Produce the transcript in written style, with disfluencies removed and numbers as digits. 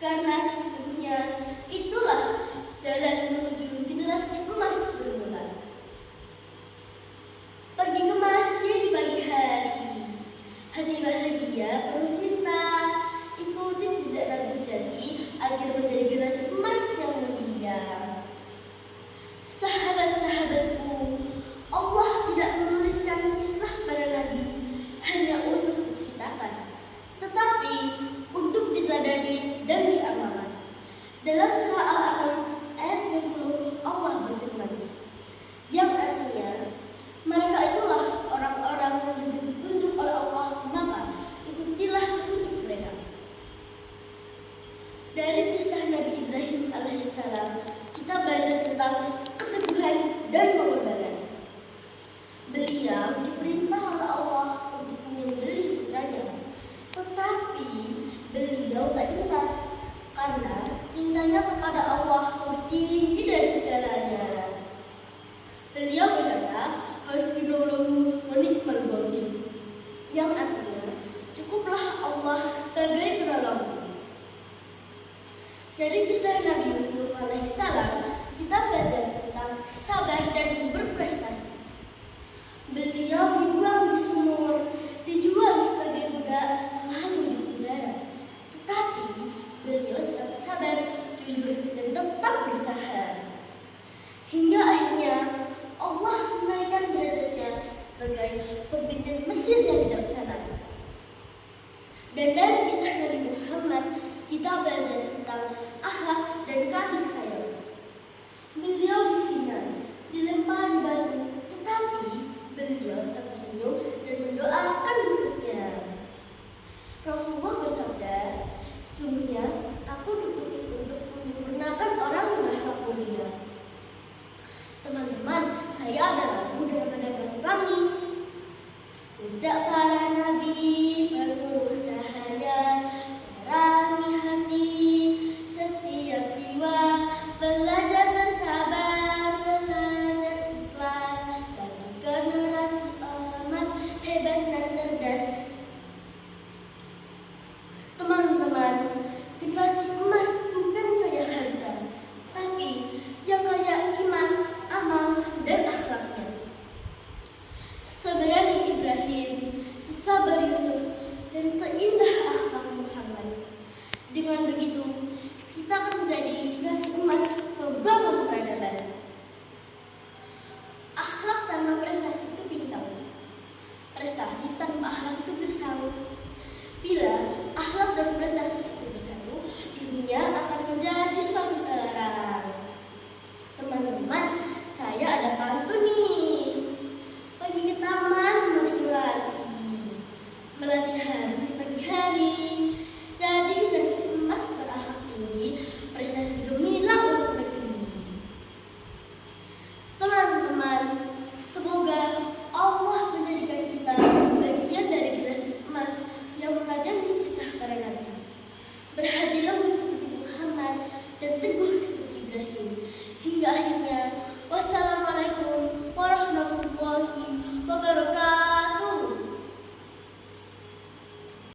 Karena sesungguhnya itulah jalan menuju generasi emas bermula. Pergi ke masjid di pagi hari, hati bahagia penuh cinta, ikuti jejak Nabi sejati agar menjadi generasi emas yang mulia. Sahabat-sahabatku, Allah tidak menuliskan kisah para nabi hanya untuk diceritakan, tetapi untuk diteladani dan diamalkan. Dalam surah Al-An'am ayat 20 Allah berfirman, yang artinya mereka itulah orang-orang yang diberi petunjuk oleh Allah, maka ikutilah petunjuk mereka. Dari kisah Nabi Ibrahim alaihissalam kita belajar tentang keteguhan dan pengorbanan. Beliau diperintah oleh Allah untuk menyembelih putranya, tetapi beliau tak ingat karena cintanya kepada Allah lebih tinggi dari segalanya. Beliau berkata, "Hasbunallahu wa ni'mal wakil," yang artinya cukuplah Allah sebagai penolongku. Dari kisah Nabi Yusuf alaihissalam kita belajar tentang sabar dan berprestasi.